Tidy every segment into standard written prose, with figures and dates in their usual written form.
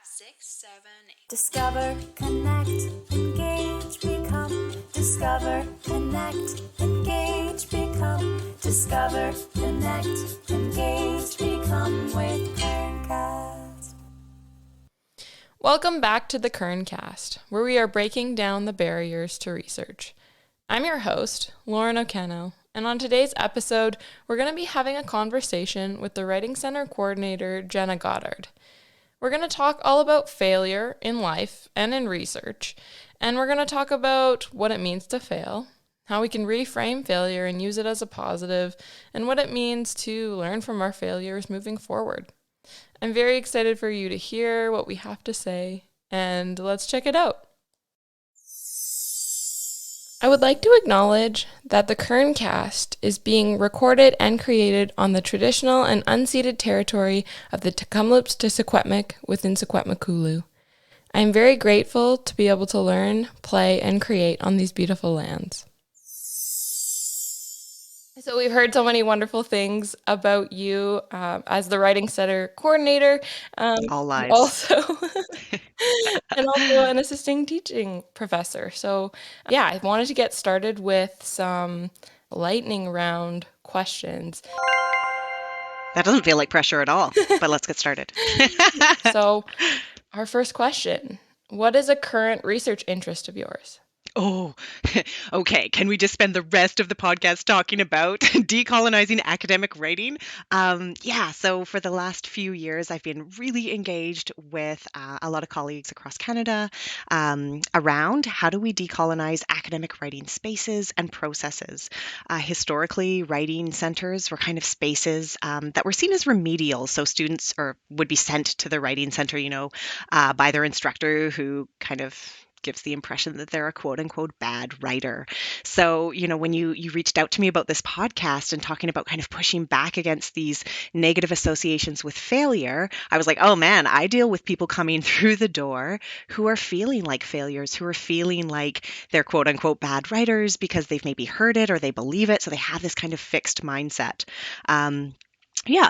6, 7, 8. Discover, connect, engage, become. Discover, connect, engage, become. Discover, connect, engage, become with CURNcast. Welcome back to the CURNcast, where we are breaking down the barriers to research. I'm your host, Lauren O'Cano, and on today's episode, we're going to be having a conversation with the Writing Center coordinator, Jenna Goddard. We're going to talk all about failure in life and in research, and we're going to talk about what it means to fail, how we can reframe failure and use it as a positive, and what it means to learn from our failures moving forward. I'm very excited for you to hear what we have to say, and let's check it out. I would like to acknowledge that the CURNcast is being recorded and created on the traditional and unceded territory of the Tecumloops to Secwepemc within Secwepemcúlecw. I am very grateful to be able to learn, play, and create on these beautiful lands. So we've heard so many wonderful things about you as the Writing Center coordinator. All lives. Also, and also an assisting teaching professor. So yeah, I wanted to get started with some lightning round questions. That doesn't feel like pressure at all, but let's get started. So our first question, what is a current research interest of yours? Oh, okay. Can we just spend the rest of the podcast talking about decolonizing academic writing? So for the last few years, I've been really engaged with a lot of colleagues across Canada around how do we decolonize academic writing spaces and processes. Historically, writing centers were kind of spaces that were seen as remedial. So students would be sent to the writing center, by their instructor who kind of gives the impression that they're a quote unquote bad writer. So, when you reached out to me about this podcast and talking about kind of pushing back against these negative associations with failure, I was like, oh man, I deal with people coming through the door who are feeling like failures, who are feeling like they're quote unquote bad writers because they've maybe heard it or they believe it. So they have this kind of fixed mindset.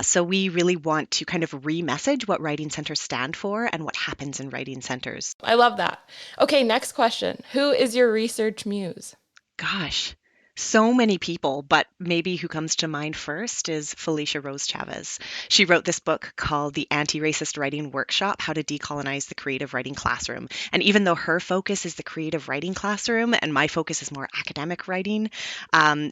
So we really want to kind of re-message what writing centers stand for and what happens in writing centers. I love that. Okay, next question. Who is your research muse? Gosh, so many people, but maybe who comes to mind first is Felicia Rose Chavez. She wrote this book called The Antiracist Writing Workshop, How to Decolonize the Creative Writing Classroom. And even though her focus is the creative writing classroom and my focus is more academic writing,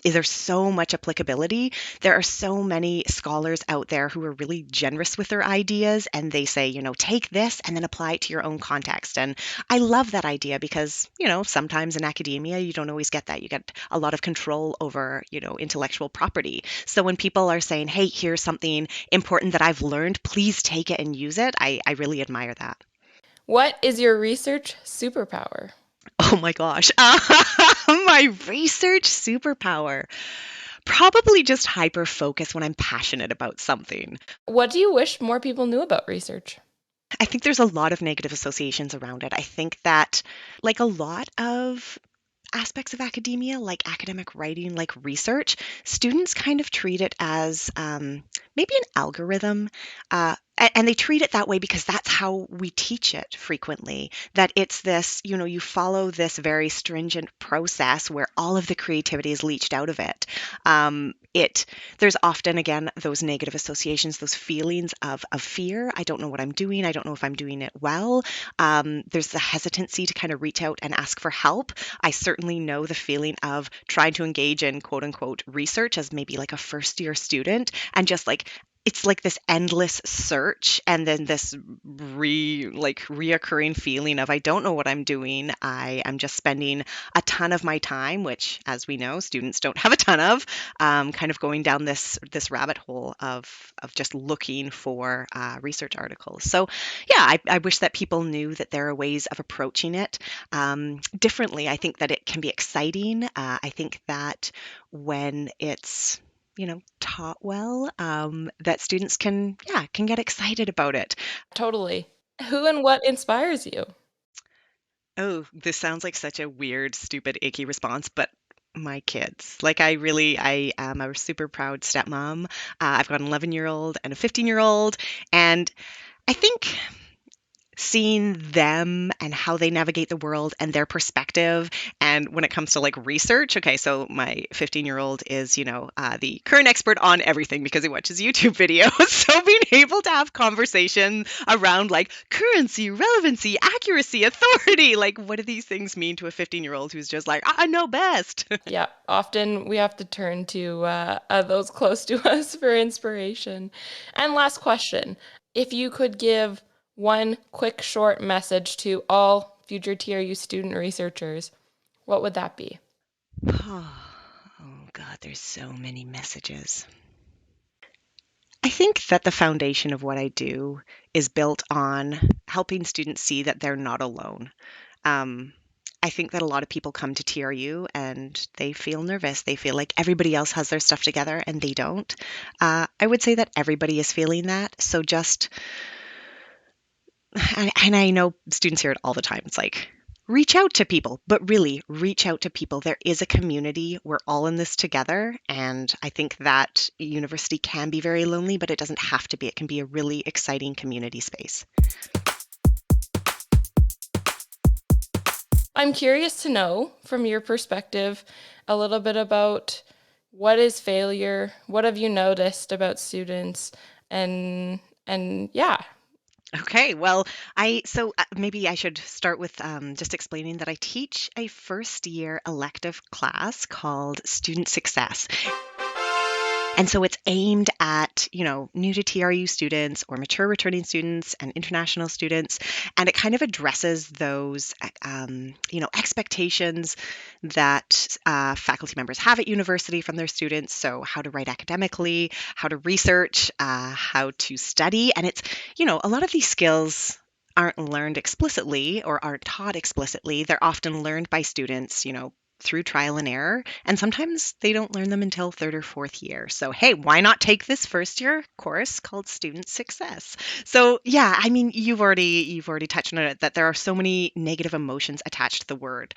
there's so much applicability. There are so many scholars out there who are really generous with their ideas and they say, take this and then apply it to your own context. And I love that idea because, sometimes in academia, you don't always get that. You get a lot of control over, intellectual property. So when people are saying, hey, here's something important that I've learned, please take it and use it, I really admire that. What is your research superpower? Oh my gosh. My research superpower. Probably just hyper focus when I'm passionate about something. What do you wish more people knew about research? I think there's a lot of negative associations around it. I think that, like a lot of aspects of academia, like academic writing, like research, students kind of treat it as maybe an algorithm. And they treat it that way because that's how we teach it frequently, that it's this, you follow this very stringent process where all of the creativity is leached out of it. There's often, again, those negative associations, those feelings of fear. I don't know what I'm doing. I don't know if I'm doing it well. There's the hesitancy to kind of reach out and ask for help. I certainly know the feeling of trying to engage in quote unquote research as maybe like a first year student and just like, it's like this endless search and then this reoccurring feeling of I don't know what I'm doing. I am just spending a ton of my time, which, as we know, students don't have a ton of, kind of going down this rabbit hole of just looking for research articles. So yeah, I wish that people knew that there are ways of approaching it differently. I think that it can be exciting. I think that when it's taught well, that students can get excited about it. Totally. Who and what inspires you? Oh, this sounds like such a weird, stupid, icky response, but my kids. I am a super proud stepmom. I've got an 11-year-old and a 15-year-old, and I think seeing them and how they navigate the world and their perspective. And when it comes to like research, okay, so my 15-year-old is, the current expert on everything because he watches YouTube videos. So being able to have conversation around like currency, relevancy, accuracy, authority, like what do these things mean to a 15-year-old who's just like, I know best? Yeah, often we have to turn to those close to us for inspiration. And last question, if you could give one quick, short message to all future TRU student researchers, what would that be? Oh, God, there's so many messages. I think that the foundation of what I do is built on helping students see that they're not alone. Um, I think that a lot of people come to TRU and they feel nervous. They feel like everybody else has their stuff together and they don't. I would say that everybody is feeling that. So just, and I know students hear it all the time. It's like, reach out to people, but really reach out to people. There is a community. We're all in this together. And I think that university can be very lonely, but it doesn't have to be. It can be a really exciting community space. I'm curious to know from your perspective a little bit about what is failure, what have you noticed about students, and yeah. Okay, well, maybe I should start with just explaining that I teach a first year elective class called Student Success. And so it's aimed at, new to TRU students or mature returning students and international students. And it kind of addresses those, expectations that faculty members have at university from their students. So how to write academically, how to research, how to study. And it's, a lot of these skills aren't learned explicitly or aren't taught explicitly. They're often learned by students, through trial and error, and sometimes they don't learn them until third or fourth year. So hey, why not take this first year course called Student Success? So yeah, I mean, you've already touched on it, that there are so many negative emotions attached to the word.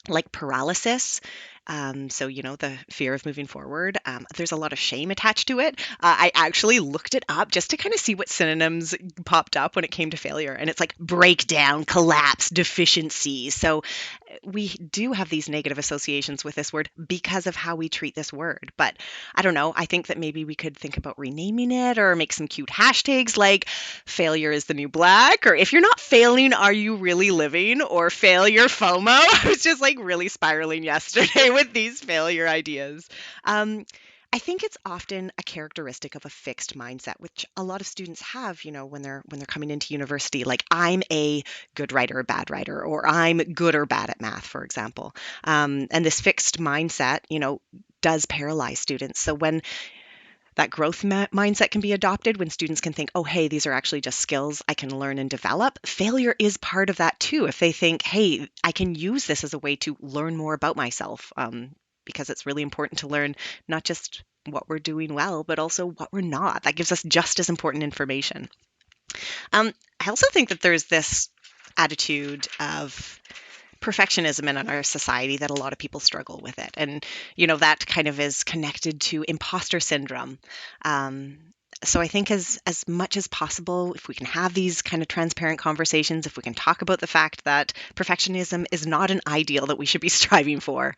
Like paralysis. So, the fear of moving forward. There's a lot of shame attached to it. I actually looked it up just to kind of see what synonyms popped up when it came to failure. And it's like breakdown, collapse, deficiency. So we do have these negative associations with this word because of how we treat this word. But I don't know. I think that maybe we could think about renaming it or make some cute hashtags like failure is the new black, or if you're not failing, are you really living? Or failure FOMO. I was just like really spiraling yesterday with these failure ideas. I think it's often a characteristic of a fixed mindset, which a lot of students have, when they're coming into university. Like, I'm a good writer or bad writer, or I'm good or bad at math, for example. And this fixed mindset, does paralyze students. So when that growth mindset can be adopted, when students can think, oh, hey, these are actually just skills I can learn and develop. Failure is part of that too. If they think, hey, I can use this as a way to learn more about myself, because it's really important to learn not just what we're doing well, but also what we're not. That gives us just as important information. I also think that there's this attitude of perfectionism in our society that a lot of people struggle with it. And, that kind of is connected to imposter syndrome. So I think as much as possible, if we can have these kind of transparent conversations, if we can talk about the fact that perfectionism is not an ideal that we should be striving for,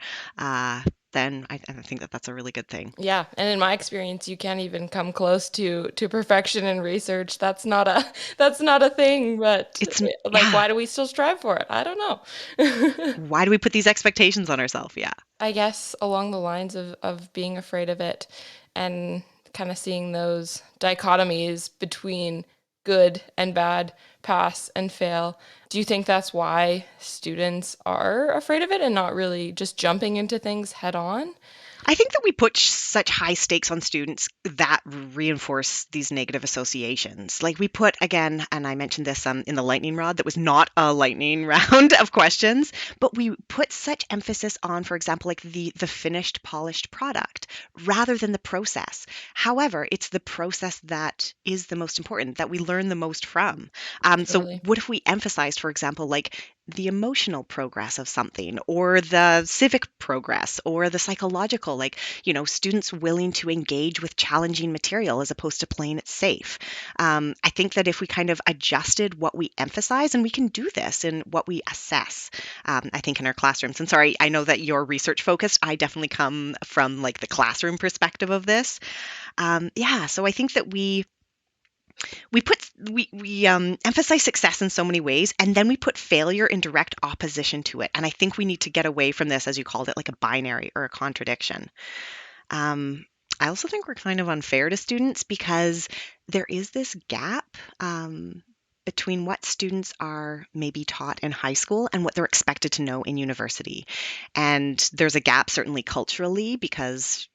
then I think that that's a really good thing. Yeah, and in my experience, you can't even come close to perfection in research. That's not a thing. But It's why do we still strive for it? I don't know. Why do we put these expectations on ourselves? Yeah. I guess along the lines of being afraid of it and kind of seeing those dichotomies between good and bad, pass and fail. Do you think that's why students are afraid of it and not really just jumping into things head on? I think that we put such high stakes on students that reinforce these negative associations. Like we put, again, and I mentioned this in the lightning rod, that was not a lightning round of questions, but we put such emphasis on, for example, like the finished, polished product rather than the process. However, it's the process that is the most important, that we learn the most from. So Totally. what if we emphasized, for example, like the emotional progress of something, or the civic progress, or the psychological critical, like, students willing to engage with challenging material as opposed to playing it safe. I think that if we kind of adjusted what we emphasize, and we can do this in what we assess, I think in our classrooms. And sorry, I know that you're research focused. I definitely come from like the classroom perspective of this. So I think that we emphasize success in so many ways, and then we put failure in direct opposition to it. And I think we need to get away from this, as you called it, like a binary or a contradiction. I also think we're kind of unfair to students because there is this gap between what students are maybe taught in high school and what they're expected to know in university. And there's a gap certainly culturally because,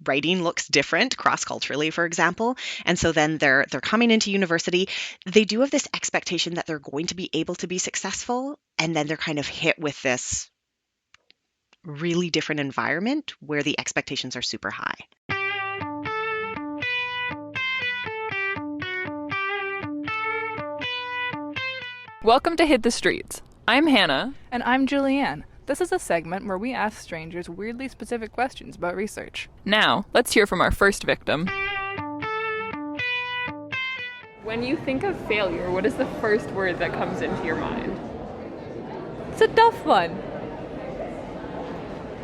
writing looks different cross-culturally, for example. And so then they're coming into university. They do have this expectation that they're going to be able to be successful, and then they're kind of hit with this really different environment where the expectations are super high. Welcome to Hit the Streets. I'm Hannah. And I'm Julianne. This is a segment where we ask strangers weirdly specific questions about research. Now, let's hear from our first victim. When you think of failure, what is the first word that comes into your mind? It's a tough one.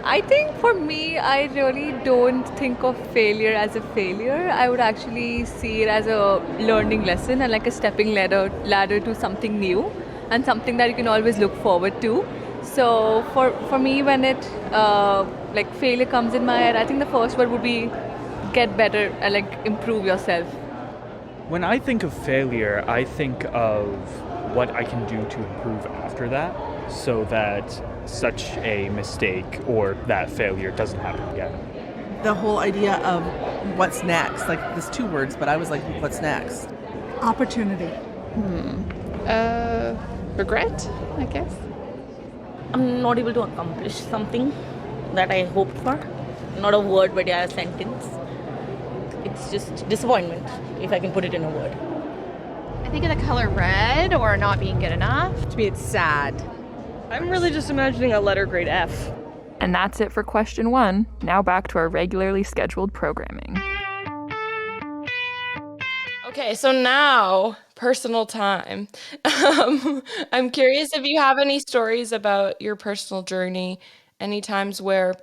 I think for me, I really don't think of failure as a failure. I would actually see it as a learning lesson and like a stepping ladder to something new and something that you can always look forward to. So for me, when it like failure comes in my head, I think the first word would be get better and like improve yourself. When I think of failure, I think of what I can do to improve after that so that such a mistake or that failure doesn't happen again. The whole idea of what's next, like there's two words, but I was like, what's next? Opportunity. Regret, I guess. I'm not able to accomplish something that I hoped for. Not a word, but yeah, a sentence. It's just disappointment, if I can put it in a word. I think of the color red or not being good enough. To me, it's sad. I'm really just imagining a letter grade F. And that's it for question 1. Now back to our regularly scheduled programming. Okay, so now personal time. I'm curious if you have any stories about your personal journey, any times where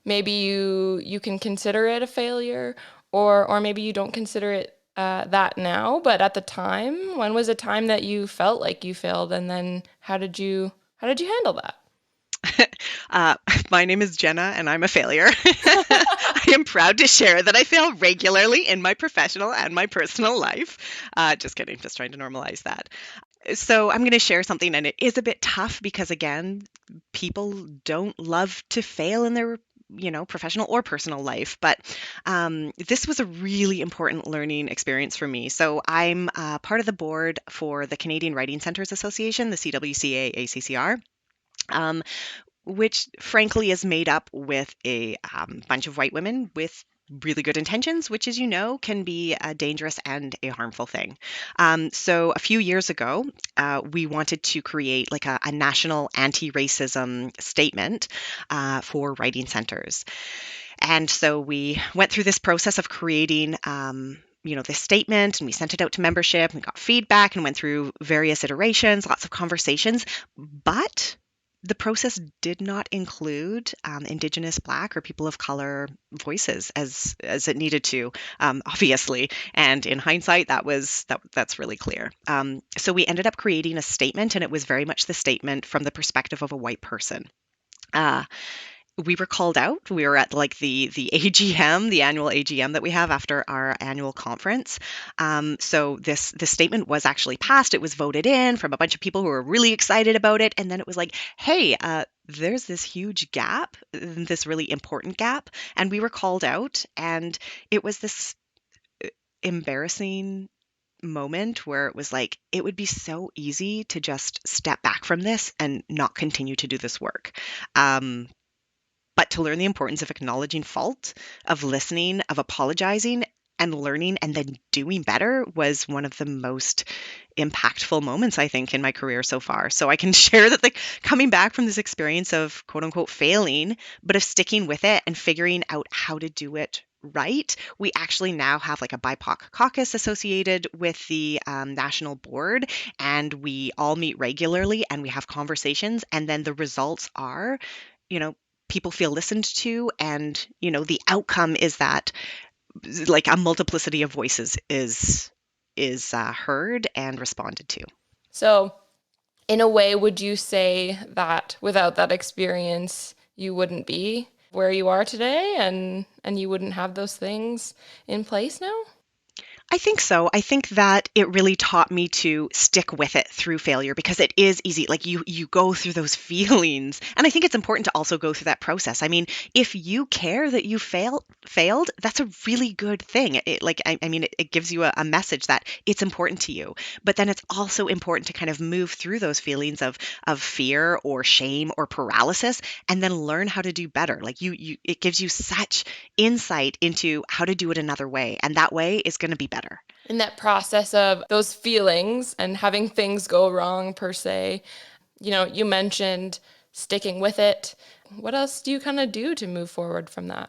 maybe you can consider it a failure, or maybe you don't consider it that now, but at the time, when was a time that you felt like you failed, and then how did you handle that? My name is Jenna, and I'm a failure. I am proud to share that I fail regularly in my professional and my personal life. Just kidding, just trying to normalize that. So I'm going to share something, and it is a bit tough because, again, people don't love to fail in their professional or personal life. But this was a really important learning experience for me. So I'm part of the board for the Canadian Writing Centres Association, the CWCA-ACCR. Which frankly is made up with a bunch of white women with really good intentions, which, as you know, can be a dangerous and a harmful thing. So a few years ago, we wanted to create like a national anti-racism statement for writing centers. And so we went through this process of creating this statement, and we sent it out to membership, and we got feedback and went through various iterations, lots of conversations, but the process did not include Indigenous, Black, or people of color voices as it needed to, obviously. And in hindsight, that's really clear. So we ended up creating a statement, and it was very much the statement from the perspective of a white person. We were called out. We were at like the AGM, the annual AGM that we have after our annual conference. So this statement was actually passed. It was voted in from a bunch of people who were really excited about it. And then it was like, hey, there's this huge gap, this really important gap. And we were called out. And it was this embarrassing moment where it was like, it would be so easy to just step back from this and not continue to do this work. But to learn the importance of acknowledging fault, of listening, of apologizing, and learning and then doing better was one of the most impactful moments, I think, in my career so far. So I can share that, like, coming back from this experience of quote unquote failing, but of sticking with it and figuring out how to do it right. We actually now have like a BIPOC caucus associated with the national board, and we all meet regularly and we have conversations. And then the results are, people feel listened to, and the outcome is that like a multiplicity of voices is heard and responded to. So, in a way, would you say that without that experience, you wouldn't be where you are today, and you wouldn't have those things in place now? I think so. I think that it really taught me to stick with it through failure, because it is easy. Like you go through those feelings. And I think it's important to also go through that process. I mean, if you care that you failed, that's a really good thing. It gives you a message that it's important to you. But then it's also important to kind of move through those feelings of fear or shame or paralysis, and then learn how to do better. Like it gives you such insight into how to do it another way. And that way is going to be better. In that process of those feelings and having things go wrong per se, you mentioned sticking with it. What else do you kind of do to move forward from that?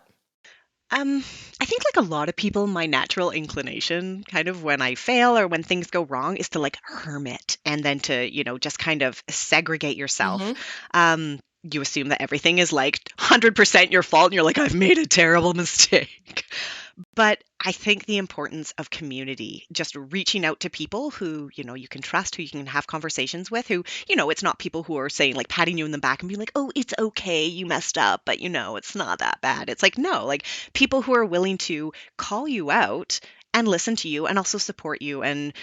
I think like a lot of people, my natural inclination kind of when I fail or when things go wrong is to like hermit, and then to, just kind of segregate yourself. You assume that everything is like 100% your fault, and you're like, I've made a terrible mistake. But I think the importance of community, just reaching out to people who, you can trust, who you can have conversations with, who, it's not people who are saying like patting you in the back and being like, oh, it's okay, you messed up, but it's not that bad. It's like, no, like people who are willing to call you out and listen to you and also support you and,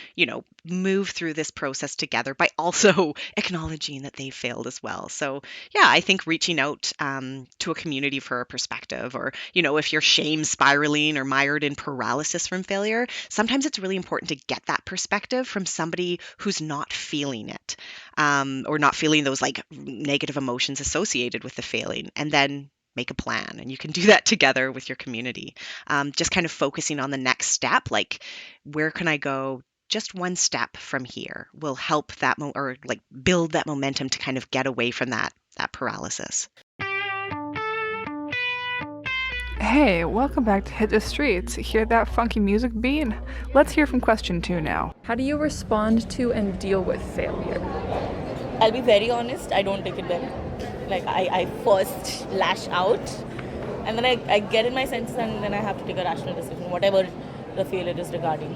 move through this process together by also acknowledging that they failed as well. So yeah, I think reaching out to a community for a perspective, or, if you're shame spiraling or mired in paralysis from failure, sometimes it's really important to get that perspective from somebody who's not feeling it, or not feeling those like negative emotions associated with the failing, and then make a plan. And you can do that together with your community. Just kind of focusing on the next step, like where can I go? Just one step from here will help that or like build that momentum to kind of get away from that paralysis. Hey, welcome back to Hit the Streets. Hear that funky music beat? Let's hear from question 2 now. How do you respond to and deal with failure? I'll be very honest, I don't take it well. Like I first lash out, and then I get in my senses, and then I have to take a rational decision, whatever the failure is regarding.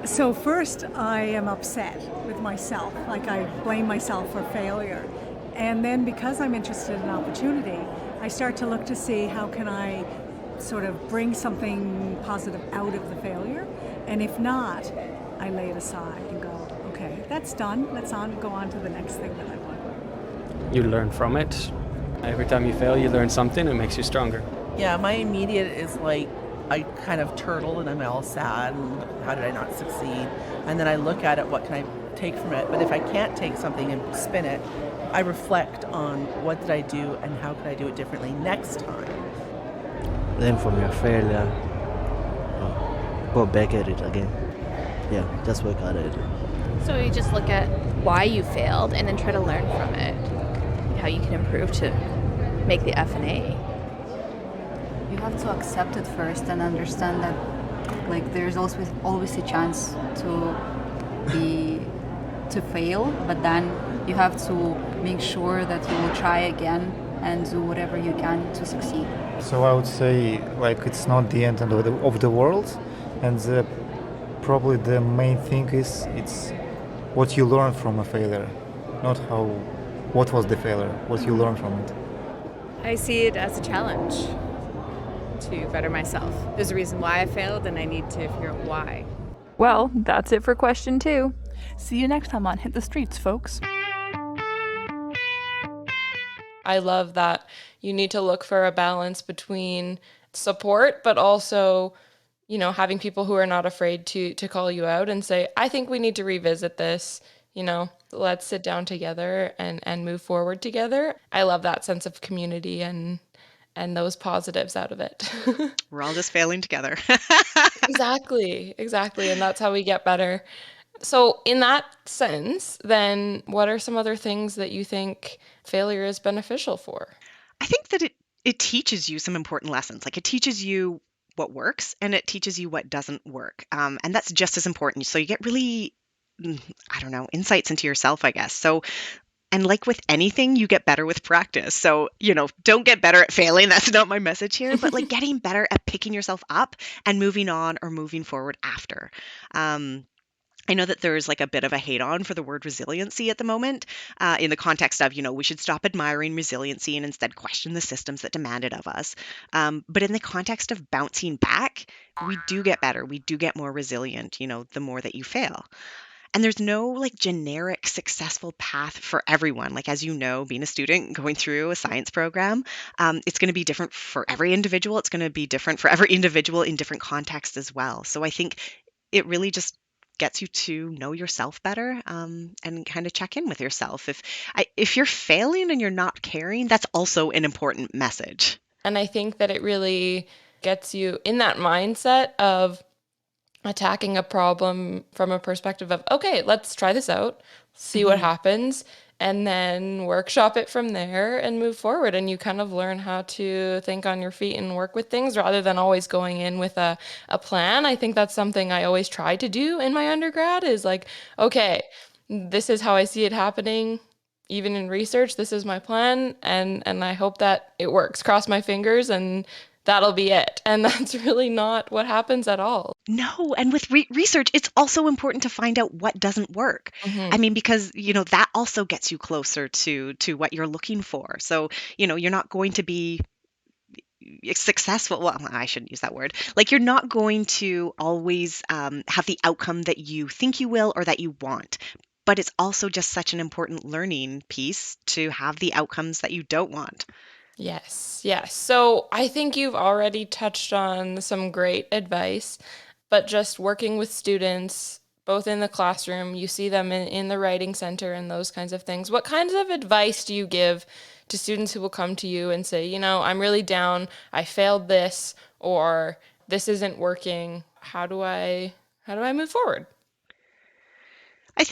So first I am upset with myself, like I blame myself for failure. And then because I'm interested in opportunity, I start to look to see how can I sort of bring something positive out of the failure. And if not, I lay it aside and go, okay, that's done. Let's go on to the next thing that I want. You learn from it. Every time you fail, you learn something. It makes you stronger. Yeah, my immediate is like, I kind of turtle and I'm all sad and how did I not succeed? And then I look at it, what can I take from it? But if I can't take something and spin it, I reflect on what did I do and how could I do it differently next time. Learn from your failure, go back at it again. Yeah, just work hard at it. So you just look at why you failed and then try to learn from it, how you can improve to make the F&A. You have to accept it first and understand that like there's always a chance to fail, but then you have to make sure that you will try again and do whatever you can to succeed. So I would say like it's not the end of the world, and probably the main thing is it's what you learn from a failure, not what was the failure, what you learn from it. I see it as a challenge to better myself. There's a reason why I failed, and I need to figure out why. Well, that's it for question 2. See you next time on Hit the Streets, folks. I love that you need to look for a balance between support, but also, having people who are not afraid to call you out and say, I think we need to revisit this, let's sit down together and move forward together. I love that sense of community and those positives out of it. We're all just failing together. Exactly. And that's how we get better. So, in that sense, then what are some other things that you think failure is beneficial for? I think that it teaches you some important lessons. Like it teaches you what works and it teaches you what doesn't work. And that's just as important. So you get really, I don't know, insights into yourself, I guess. So, and like with anything, you get better with practice. So, don't get better at failing. That's not my message here, but like getting better at picking yourself up and moving on or moving forward after. Um, I know that there's like a bit of a hate on for the word resiliency at the moment, in the context of, we should stop admiring resiliency and instead question the systems that demand it of us. But in the context of bouncing back, we do get better. We do get more resilient, the more that you fail. And there's no like generic successful path for everyone. Like, as you know, being a student going through a science program, it's going to be different for every individual. It's going to be different for every individual in different contexts as well. So I think it really just gets you to know yourself better, and kind of check in with yourself. If you're failing and you're not caring, that's also an important message. And I think that it really gets you in that mindset of attacking a problem from a perspective of, okay, let's try this out, see what happens, and then workshop it from there and move forward. And you kind of learn how to think on your feet and work with things rather than always going in with a plan. I think that's something I always try to do in my undergrad is like, okay, this is how I see it happening. Even in research, this is my plan, and I hope that it works. Cross my fingers and that'll be it. And that's really not what happens at all. No, and with research, it's also important to find out what doesn't work. I mean, because that also gets you closer to what you're looking for. So you're not going to be successful. Well, I shouldn't use that word. Like you're not going to always have the outcome that you think you will or that you want. But it's also just such an important learning piece to have the outcomes that you don't want. Yes. So I think you've already touched on some great advice, but just working with students, both in the classroom, you see them in the writing center and those kinds of things. What kinds of advice do you give to students who will come to you and say, I'm really down, I failed this, or this isn't working. How do I move forward? I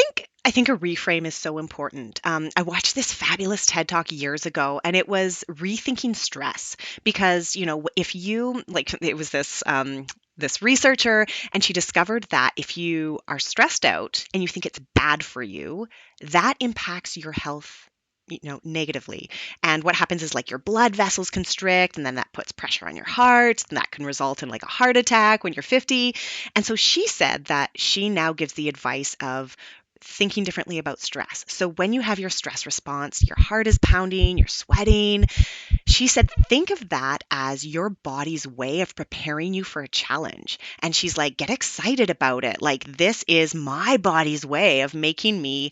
think a reframe is so important. I watched this fabulous TED Talk years ago, and it was rethinking stress because if you like, it was this researcher, and she discovered that if you are stressed out and you think it's bad for you, that impacts your health negatively. And what happens is like your blood vessels constrict, and then that puts pressure on your heart, and that can result in like a heart attack when you're 50. And so she said that she now gives the advice of thinking differently about stress. So when you have your stress response, your heart is pounding, you're sweating. She said, think of that as your body's way of preparing you for a challenge. And she's like, get excited about it. Like, this is my body's way of making me,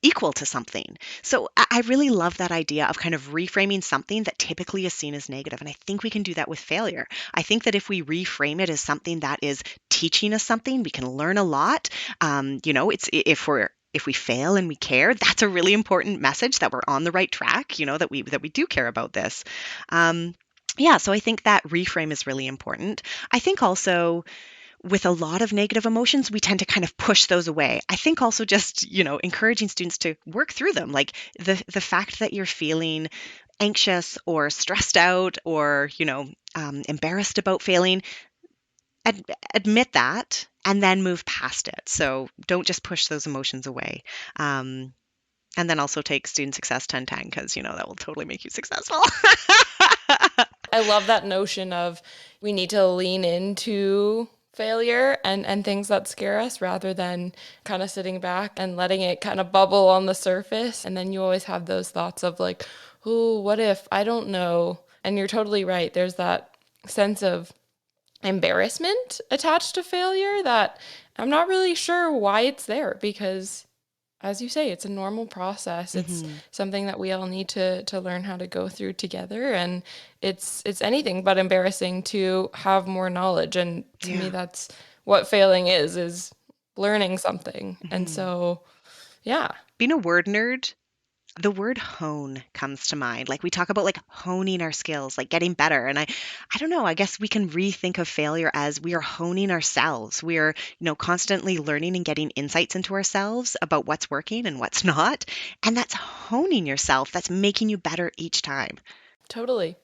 equal to something. So I really love that idea of kind of reframing something that typically is seen as negative. And I think we can do that with failure. I think that if we reframe it as something that is teaching us something, we can learn a lot. It's if we fail and we care, that's a really important message that we're on the right track, that we do care about this. So I think that reframe is really important. I think also with a lot of negative emotions, we tend to kind of push those away. I think also just, encouraging students to work through them. Like the fact that you're feeling anxious or stressed out or, embarrassed about failing, admit that and then move past it. So don't just push those emotions away. And then also take student success 10-10 because, that will totally make you successful. I love that notion of we need to lean into failure and things that scare us rather than kind of sitting back and letting it kind of bubble on the surface. And then you always have those thoughts of like, oh, what if? I don't know. And you're totally right. There's that sense of embarrassment attached to failure that I'm not really sure why it's there because, as you say, it's a normal process. It's something that we all need to learn how to go through together. And it's anything but embarrassing to have more knowledge. And to me, that's what failing is learning something. And so, yeah. Being a word nerd, The word hone comes to mind. Like we talk about like honing our skills, like getting better. And I don't know, I guess we can rethink of failure as we are honing ourselves. We are, constantly learning and getting insights into ourselves about what's working and what's not. And that's honing yourself. That's making you better each time. Totally.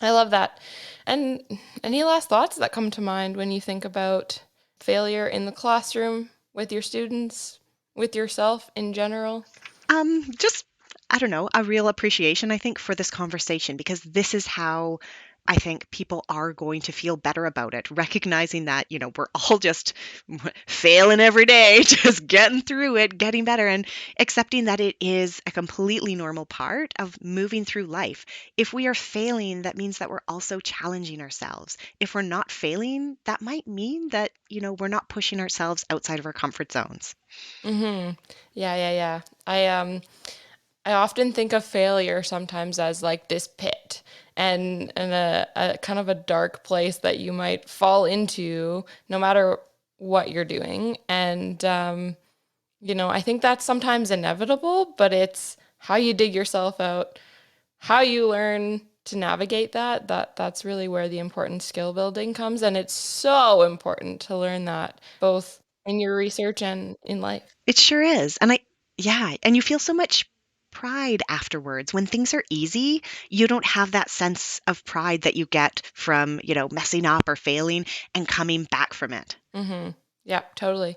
I love that. And any last thoughts that come to mind when you think about failure in the classroom, with your students, with yourself in general? Just, I don't know, a real appreciation, I think, for this conversation, because this is how I think people are going to feel better about it, recognizing that, we're all just failing every day, just getting through it, getting better, and accepting that it is a completely normal part of moving through life. If we are failing, that means that we're also challenging ourselves. If we're not failing, that might mean that, we're not pushing ourselves outside of our comfort zones. Mm-hmm. Yeah. I often think of failure sometimes as like this pit and a kind of a dark place that you might fall into no matter what you're doing. And, I think that's sometimes inevitable, but it's how you dig yourself out, how you learn to navigate that's really where the important skill building comes. And it's so important to learn that both in your research and in life. It sure is. And you feel so much pride afterwards. When things are easy, you don't have that sense of pride that you get from, messing up or failing and coming back from it. Mm-hmm. Yeah, totally.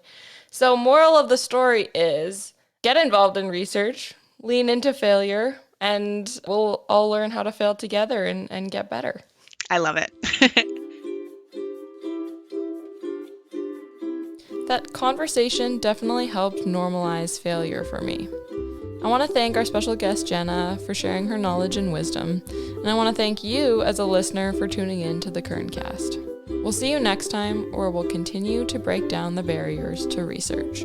So moral of the story is get involved in research, lean into failure, and we'll all learn how to fail together and get better. I love it. That conversation definitely helped normalize failure for me. I want to thank our special guest, Jenna, for sharing her knowledge and wisdom, and I want to thank you as a listener for tuning in to the CURNcast. We'll see you next time, where we'll continue to break down the barriers to research.